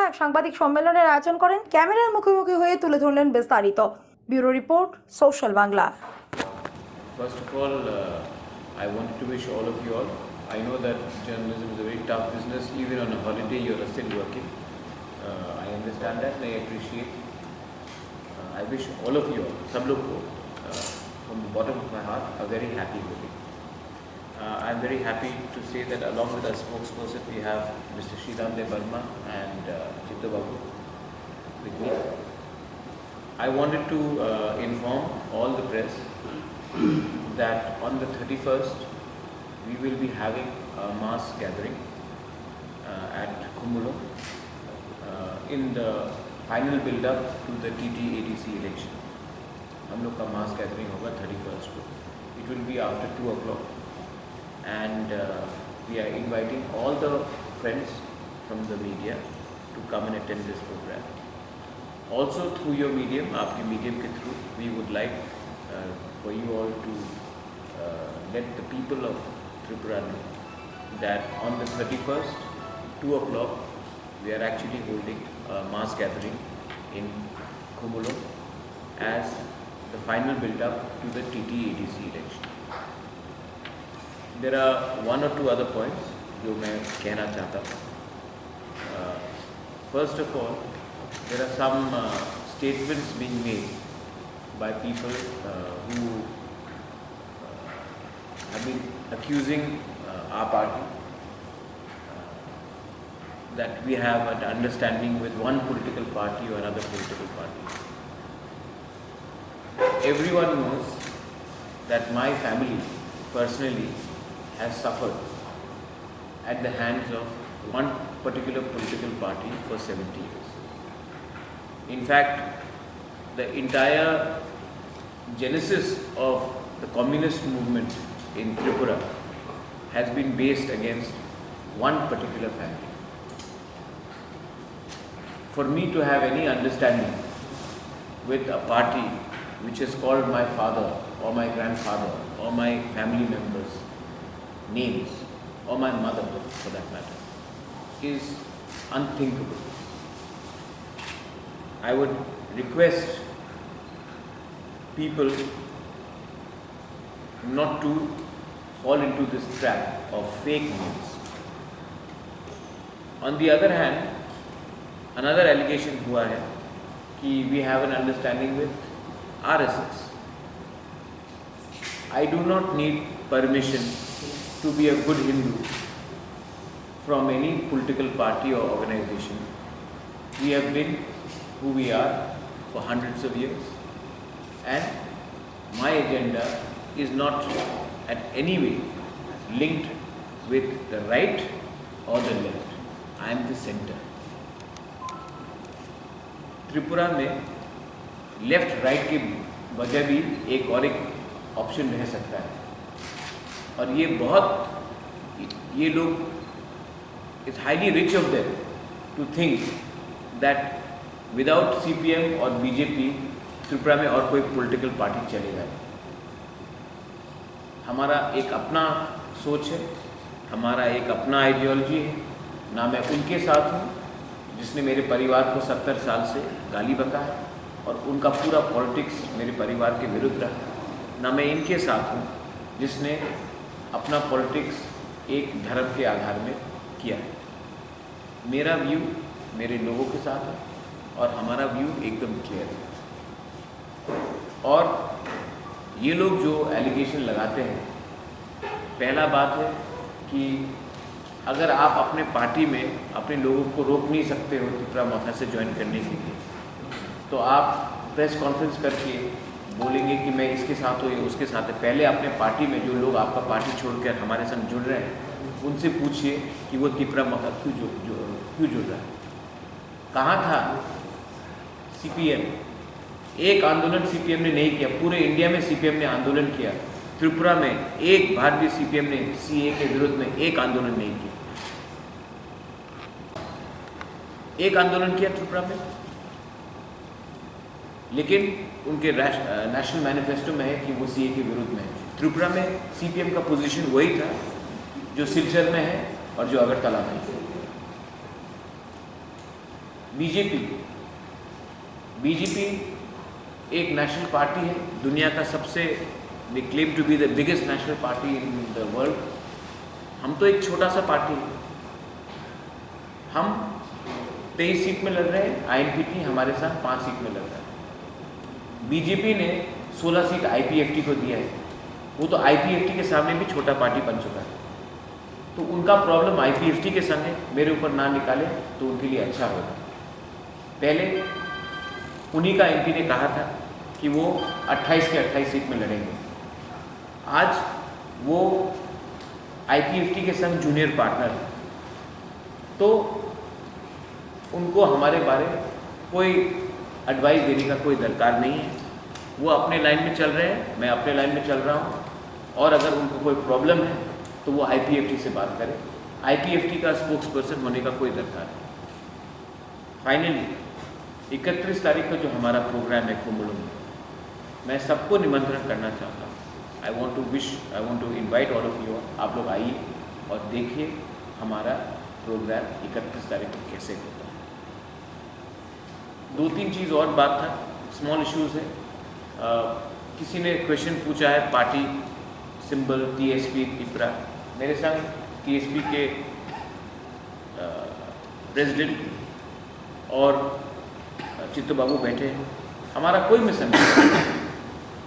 এক সাংবাদিক সম্মেলনের আয়োজন করেন। ক্যামেরার মুখোমুখি হয়ে তুলে ধরলেন বিস্তারিত। Bureau report, social Bangla. First of all, I wanted to wish all of you all. I know that journalism is a very tough business. Even on a holiday, you are still working. I understand that and I appreciate. I wish all of you all, सब लोग को, from the bottom of my heart, a very happy Holi. I am very happy to say that along with our spokesperson, we have Mr. Sridham Verma and Chittu Babu with me. I wanted to inform all the press that on the 31st we will be having a mass gathering at Kumulum in the final build-up to the TT-ADC election. हम लोग का mass gathering होगा 31st को. It will be after 2 o'clock and we are inviting all the friends from the media to come and attend this program. Also through your medium, आपके medium के through, we would like for you all to let the people of Tripura know that on the 31st, 2 o'clock, we are actually holding a mass gathering in Kumulum as the final build-up to the TT-ADC election. There are one or two other points जो मैं कहना चाहता हूँ. First of all, there are some statements being made by people who have been accusing our party that we have an understanding with one political party or another political party. Everyone knows that my family personally has suffered at the hands of one particular political party for 70 years. In fact, the entire genesis of the communist movement in Tripura has been based against one particular family. For me to have any understanding with a party which is called my father or my grandfather or my family members' names or my mother for that matter is unthinkable. I would request people not to fall into this trap of fake news. On the other hand, another allegation हुआ है कि we have an understanding with RSS. I do not need permission to be a good Hindu from any political party or organization. We have been who we are for hundreds of years, and my agenda is not at any way linked with the right or the left. I am the center. Tripura में left right के बजाय भी एक और एक option रह सकता है, और ये लोग it's highly rich of them to think that without CPM और BJP त्रिपुरा में और कोई पॉलिटिकल पार्टी चलेगा नहीं. हमारा एक अपना सोच है, हमारा एक अपना आइडियोलॉजी है. ना मैं उनके साथ हूँ जिसने मेरे परिवार को 70 साल से गाली बका है और उनका पूरा पॉलिटिक्स मेरे परिवार के विरुद्ध रहा. ना मैं इनके साथ हूँ जिसने अपना पॉलिटिक्स एक धर्म के आधार में किया है. मेरा व्यू मेरे लोगों के साथ है और हमारा व्यू एकदम क्लियर है. और ये लोग जो एलिगेशन लगाते हैं, पहला बात है कि अगर आप अपने पार्टी में अपने लोगों को रोक नहीं सकते हो त्रिपुरा माफिया से ज्वाइन करने के लिए, तो आप प्रेस कॉन्फ्रेंस करके बोलेंगे कि मैं इसके साथ हूँ या उसके साथ है. पहले अपने पार्टी में जो लोग आपका पार्टी छोड़कर हमारे संग जुड़ रहे हैं उनसे पूछिए कि वो त्रिपुरा माफिया क्यों जुड़ रहा है. कहाँ था CPM? एक आंदोलन CPM ने नहीं किया. पूरे इंडिया में CPM ने आंदोलन किया. त्रिपुरा में एक बार भी CPM ने CA के विरुद्ध में एक आंदोलन नहीं किया. एक आंदोलन किया त्रिपुरा में, लेकिन उनके नेशनल मैनिफेस्टो में है कि वो CA के विरुद्ध में है. त्रिपुरा में CPM का पोजीशन वही था जो सिलचर में है और जो अगरतला में है. बीजेपी एक नेशनल पार्टी है, दुनिया का सबसे, they claim to be the biggest national party in the world. हम तो एक छोटा सा पार्टी है। हम 23 सीट में लड़ रहे हैं, INPT हमारे साथ 5 सीट में लड़ रहा है। बीजेपी ने 16 सीट IPFT को दिया है, वो तो IPFT के सामने भी छोटा पार्टी बन चुका है। तो उनका प्रॉब्लम IPFT के संग है, मेरे ऊपर ना निकाले तो उनके लिए अच्छा होगा। पहले उन्हीं का MP ने कहा था कि वो 28 के 28 सीट में लड़ेंगे। आज वो IPFT के संग जूनियर पार्टनर है, तो उनको हमारे बारे कोई एडवाइस देने का कोई दरकार नहीं है। वो अपने लाइन में चल रहे हैं, मैं अपने लाइन में चल रहा हूँ, और अगर उनको कोई प्रॉब्लम है तो वो IPFT से बात करें। IPFT का स्पोक्स पर्सन होने का कोई दरकार नहीं। फाइनली 31 तारीख को जो हमारा प्रोग्राम है कुंभलू में, मैं सबको निमंत्रण करना चाहता हूँ। I want to invite all of you. आप लोग आइए और देखिए हमारा प्रोग्राम 31 तारीख को कैसे होता है। 2-3 चीज़ और बात था, स्मॉल इश्यूज़ है। किसी ने क्वेश्चन पूछा है पार्टी सिंबल TSP तिपरा। मेरे संग TSP के प्रेसिडेंट और चित्तू बाबू बैठे हैं। हमारा कोई मिशन नहीं है,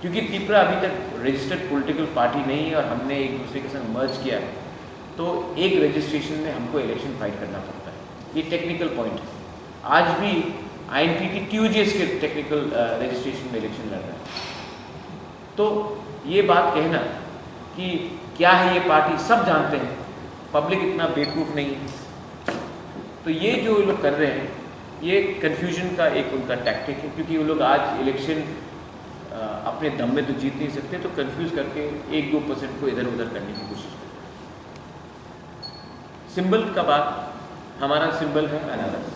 क्योंकि तिपरा अभी तक रजिस्टर्ड पॉलिटिकल पार्टी नहीं है और हमने एक दूसरे के संग मर्ज किया है, तो एक रजिस्ट्रेशन में हमको इलेक्शन फाइट करना पड़ता है। ये टेक्निकल पॉइंट है। आज भी INPT TUGS के टेक्निकल रजिस्ट्रेशन में इलेक्शन लड़ रहा है। तो ये बात कहना कि क्या है ये पार्टी, सब जानते हैं, पब्लिक इतना बेवकूफ़ नहीं है। तो ये जो लोग कर रहे हैं, ये कन्फ्यूजन का एक उनका टैक्टिक है, क्योंकि वो लोग आज इलेक्शन अपने दम में तो जीत नहीं सकते, तो कंफ्यूज करके 1-2% को इधर उधर करने की कोशिश करते हैं। सिंबल का बात, हमारा सिंबल है अनारस।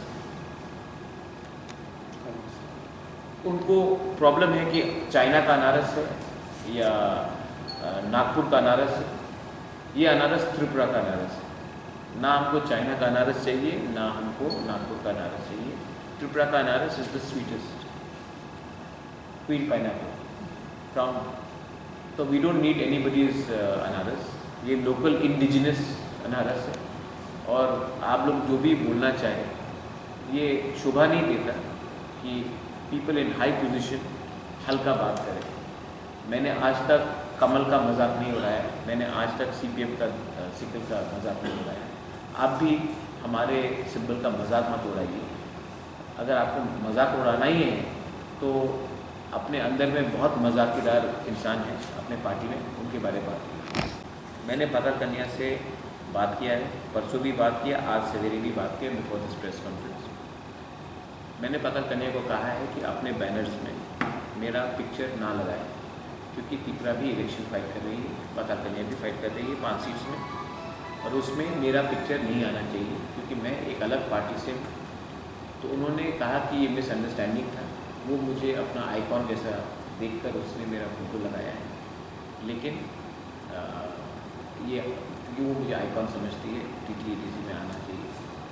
उनको प्रॉब्लम है कि चाइना का अनारस है या नागपुर का अनारस है। ये अनारस त्रिपुरा का अनारस है। ना हमको चाइना का अनारस चाहिए, ना हमको नागपुर का अनारस चाहिए। त्रिपुरा का अनारस is the sweetest queen pineapple from, तो वी डोंट नीड एनीबडीज अनारस। ये लोकल इंडिजिनस अनारस है। और आप लोग जो भी बोलना चाहें, ये शोभा नहीं देता कि पीपल इन हाई पोजीशन हल्का बात करें। मैंने आज तक कमल का मजाक नहीं उड़ाया, मैंने आज तक CPM का सिकल का मजाक नहीं उड़ाया। आप भी हमारे सिंबल का मजाक मत उड़ाइए। अगर आपको मजाक उड़ाना ही है तो अपने अंदर में बहुत मजाकीदार इंसान हैं अपने पार्टी में, उनके बारे में बात कीजिए। मैंने पातर कन्या से बात किया है, परसों भी बात किया, आज सवेरे भी बात किया बिफोर दिस प्रेस कॉन्फ्रेंस। मैंने पातर कन्या को कहा है कि अपने बैनर्स में मेरा पिक्चर ना लगाए, क्योंकि तिपरा भी इलेक्शन फाइट कर रही है, पातर कन्या भी फाइट कर रही है 5 सीट्स में, और उसमें मेरा पिक्चर नहीं आना चाहिए क्योंकि मैं एक अलग पार्टी से हूँ। तो उन्होंने कहा कि ये मिसअंडरस्टैंडिंग था, वो मुझे अपना आइकॉन जैसा देखकर उसने मेरा फोटो लगाया है, लेकिन ये क्योंकि वो मुझे आइकॉन समझती है, TTATC में आना चाहिए।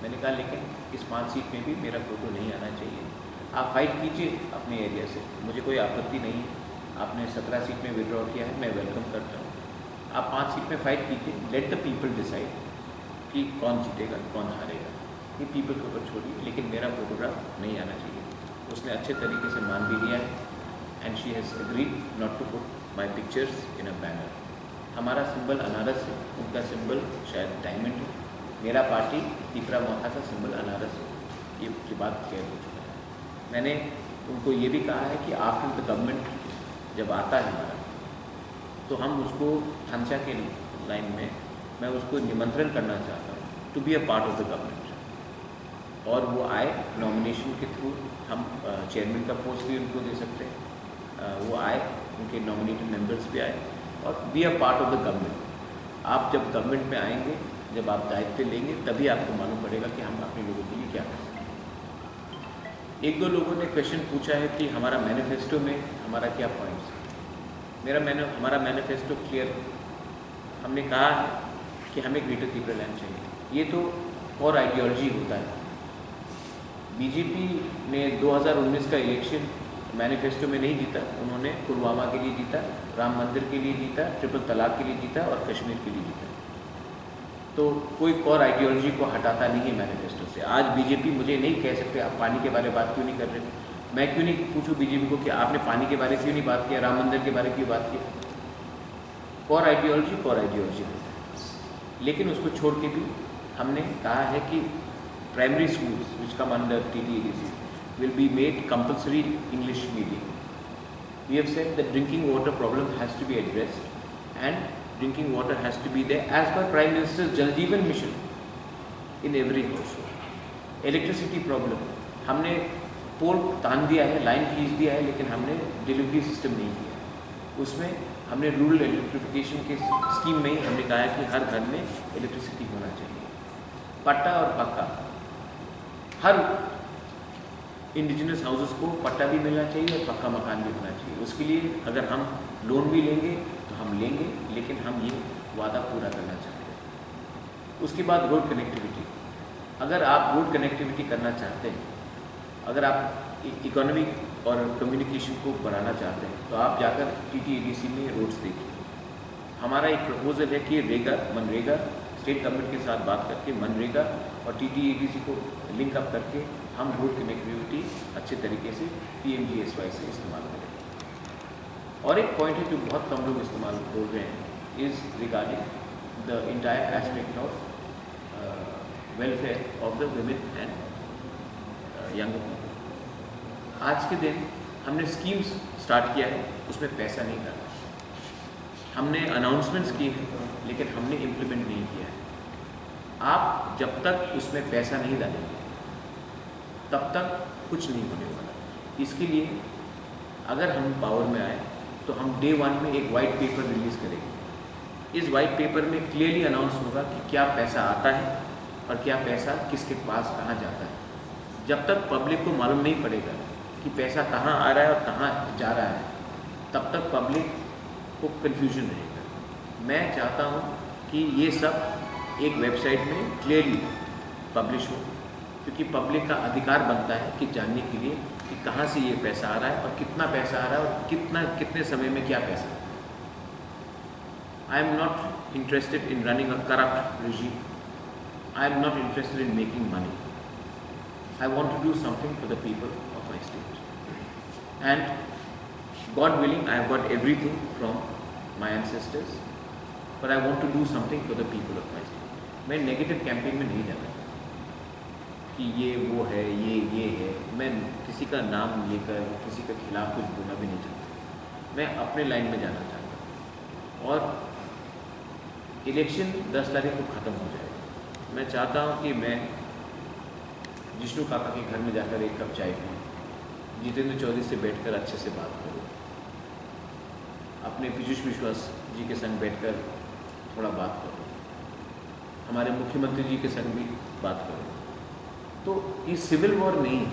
मैंने कहा लेकिन इस 5 सीट में भी मेरा फ़ोटो नहीं आना चाहिए। आप फाइट कीजिए अपने एरिया से, मुझे कोई आपत्ति नहीं है। आपने 17 सीट में विड्रॉ किया है, मैं वेलकम करता हूँ। आप 5 सीट में फाइट कीजिए, लेट द पीपल डिसाइड कि कौन जीतेगा कौन हारेगा, ये पीपल के ऊपर छोड़िए, लेकिन मेरा फोटोग्राफ नहीं आना चाहिए। उसने अच्छे तरीके से मान भी लिया है and she has agreed not to put my pictures in a banner. हमारा सिंबल अनारस है, उनका सिंबल शायद डायमंड है। मेरा पार्टी तिपरा माता का सिंबल अनारस है। ये बात क्लियर हो चुका है। मैंने उनको ये भी कहा है कि आफ्टर द गवर्नमेंट जब आता है हमारा, तो हम उसको हंसा के लाइन में मैं उसको निमंत्रण करना चाहता हूँ to be a part of the government, और वो आए नॉमिनेशन के थ्रू। हम चेयरमैन का पोस्ट भी उनको दे सकते हैं, वो आए, उनके नॉमिनेटेड मेंबर्स भी आए और B a part of the government. आप जब गवर्नमेंट में आएंगे, जब आप दायित्व लेंगे, तभी आपको मालूम पड़ेगा कि हम अपने लोगों के लिए क्या कर सकते हैं। 1-2 लोगों ने क्वेश्चन पूछा है कि हमारा मैनिफेस्टो में हमारा क्या पॉइंट्स है। हमारा मैनिफेस्टो क्लियर, हमने कहा है कि हमें ग्रेटर तिपरा लैंड चाहिए। ये तो और आइडियोलॉजी होता है, बीजेपी ने 2019 का इलेक्शन मैनिफेस्टो में नहीं जीता, उन्होंने पुलवामा के लिए जीता, राम मंदिर के लिए जीता, ट्रिपल तलाक के लिए जीता और कश्मीर के लिए जीता। तो कोई और आइडियोलॉजी को हटाता नहीं है मैनिफेस्टो से। आज बीजेपी मुझे नहीं कह सकते आप पानी के बारे में बात क्यों नहीं कर रहे, मैं क्यों नहीं पूछूं बीजेपी को कि आपने पानी के बारे में क्यों नहीं बात किया, राम मंदिर के बारे में क्यों बात किया। कोर आइडियोलॉजी होता है, लेकिन उसको छोड़ के भी हमने कहा है कि primary schools which come under TTADC will be made compulsory English medium. We have said that drinking water problem has to be addressed and drinking water has to be there as per Prime Minister's Jal Jeevan Mission in every household. Electricity problem, हमने पोल तान दिया है, line खींच दिया है, लेकिन हमने delivery system नहीं किया। उसमें हमने रूरल इलेक्ट्रिफिकेशन के स्कीम में ही हमने कहा है कि हर घर में इलेक्ट्रिसिटी होना चाहिए। पट्टा और पक्का, हर इंडिजिनस हाउसेस को पट्टा भी मिलना चाहिए और पक्का मकान भी होना चाहिए। उसके लिए अगर हम लोन भी लेंगे तो हम लेंगे, लेकिन हम ये वादा पूरा करना चाहते हैं। उसके बाद रोड कनेक्टिविटी, अगर आप रोड कनेक्टिविटी करना चाहते हैं, अगर आप इकोनॉमिक और कम्युनिकेशन को बढ़ाना चाहते हैं, तो आप जाकर TTADC में रोड्स देखिए। हमारा एक प्रपोजल है कि मनरेगा स्टेट गवर्नमेंट के साथ बात करके मनरेगा और TTADC को लिंक अप करके हम रोड कनेक्टिविटी अच्छे तरीके से PMGSY से इस्तेमाल करें। और एक पॉइंट है जो बहुत कम लोग इस्तेमाल बोल रहे हैं, is regarding the entire aspect of welfare of the women and young people. आज के दिन हमने स्कीम्स स्टार्ट किया है, उसमें पैसा नहीं डाला, हमने अनाउंसमेंट्स किए हैं, लेकिन हमने इम्प्लीमेंट नहीं किया है। आप जब तक उसमें पैसा नहीं डालेंगे तब तक कुछ नहीं होने वाला। इसके लिए अगर हम पावर में आए तो हम डे 1 में एक वाइट पेपर रिलीज़ करेंगे। इस वाइट पेपर में क्लियरली अनाउंस होगा कि क्या पैसा आता है और क्या पैसा किसके पास कहाँ जाता है। जब तक पब्लिक को मालूम नहीं पड़ेगा कि पैसा कहाँ आ रहा है और कहाँ जा रहा है, तब तक पब्लिक को कन्फ्यूजन रहेगा। मैं चाहता हूँ कि ये सब एक वेबसाइट में क्लियरली पब्लिश हो, क्योंकि पब्लिक का अधिकार बनता है कि जानने के लिए कि कहाँ से ये पैसा आ रहा है और कितना पैसा आ रहा है और कितने समय में क्या पैसा। I am not interested in running a corrupt regime. I am not interested in making money. I want to do something for the people of my state. And God willing, I have got everything from my ancestors, but I want to do something for the people of my state. मैं negative campaign में नहीं जाना कि ये वो है, ये है। मैं किसी का नाम लेकर किसी के खिलाफ कुछ बोलना भी नहीं चाहता। मैं अपने लाइन में जाना चाहता हूँ और इलेक्शन 10 तारीख को ख़त्म हो जाएगा। मैं चाहता हूँ कि मैं जिष्णु काका के घर में जाकर एक कप चाय पीऊँ, जितेंद्र चौधरी से बैठकर अच्छे से बात करूँ, अपने पीयूष विश्वास जी के संग बैठकर थोड़ा बात करूँ, हमारे मुख्यमंत्री जी के संग भी बात करूँ। तो ये सिविल वॉर नहीं है।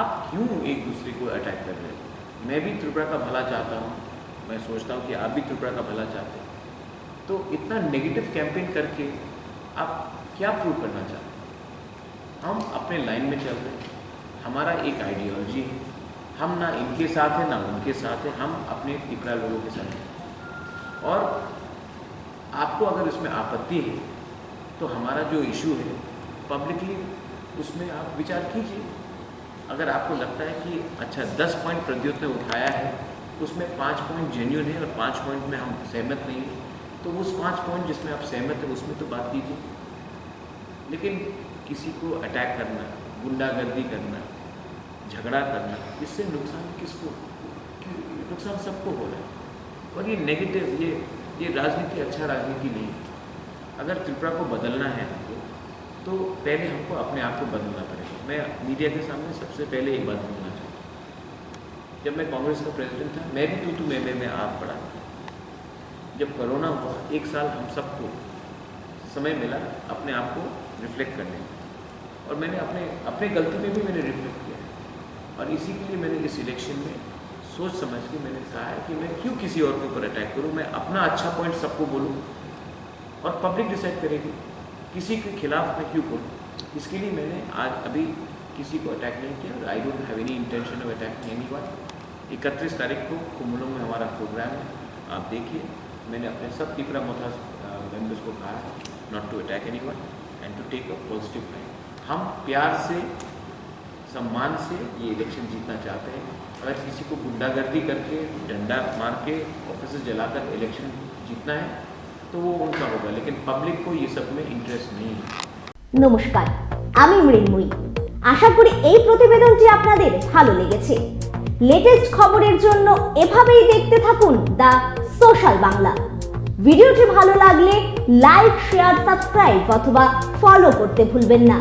आप क्यों एक दूसरे को अटैक कर रहे हो? मैं भी त्रिपुरा का भला चाहता हूँ, मैं सोचता हूँ कि आप भी त्रिपुरा का भला चाहते हैं। तो इतना नेगेटिव कैंपेन करके आप क्या प्रूव करना चाहते हैं? हम अपने लाइन में चल रहे हैं, हमारा एक आइडियोलॉजी है, हम ना इनके साथ हैं ना उनके साथ हैं, हम अपने त्रिपुरा लोगों के साथ हैं। और आपको अगर इसमें आपत्ति है तो हमारा जो इशू है पब्लिकली उसमें आप विचार कीजिए। अगर आपको लगता है कि अच्छा 10 पॉइंट प्रद्योत ने उठाया है, उसमें 5 पॉइंट जेन्युइन है और 5 पॉइंट में हम सहमत नहीं हैं, तो उस 5 पॉइंट जिसमें आप सहमत हैं उसमें तो बात कीजिए। लेकिन किसी को अटैक करना, गुंडागर्दी करना, झगड़ा करना, इससे नुकसान किसको? नुकसान सबको हो रहा है। और ये नेगेटिव, ये राजनीति अच्छा राजनीति नहीं है। अगर त्रिपुरा को बदलना है हमको, तो पहले हमको अपने आप को बदलना पड़ेगा। मैं मीडिया के सामने सबसे पहले एक बात बोलना चाहता हूँ। जब मैं कांग्रेस का प्रेसिडेंट था, मैं भी तू मैं आप पढ़ा। जब कोरोना हुआ, 1 साल हम सबको समय मिला अपने आप को रिफ्लेक्ट करने में, और मैंने अपने गलती में भी मैंने रिफ्लेक्ट किया। और इसी के लिए मैंने इस इलेक्शन में सोच समझ के मैंने कहा है कि मैं क्यों किसी और के ऊपर अटैक करूँ, मैं अपना अच्छा पॉइंट सबको बोलूँ और पब्लिक डिसाइड करेगी किसी के खिलाफ मैं क्यों बोलूँ। इसके लिए मैंने आज अभी किसी को अटैक नहीं किया और I don't have any intention of attacking anyone. 31 तारीख को कुंभलों में हमारा प्रोग्राम है, आप देखिए। मैंने अपने सब पिपरा मोथास मेंबर्स को कहा है not to attack anyone and to take a positive line. हम प्यार से, सम्मान से ये इलेक्शन जीतना चाहते हैं। अगर किसी को गुंडागर्दी करके, डंडा मार के, ऑफिस जलाकर इलेक्शन जीतना है तो वो उनका होगा, लेकिन पब्लिक को ये सब में इंटरेस्ट नहीं है। নমস্কার, আমি মৃন্ময়ী। আশা করি এই প্রতিবেদনটি আপনাদের ভালো লেগেছে। লেটেস্ট খবরের জন্য এভাবেই দেখতে থাকুন দ্য সোশ্যাল বাংলা। ভিডিওটি ভালো লাগলে লাইক, শেয়ার, সাবস্ক্রাইব অথবা ফলো করতে ভুলবেন না।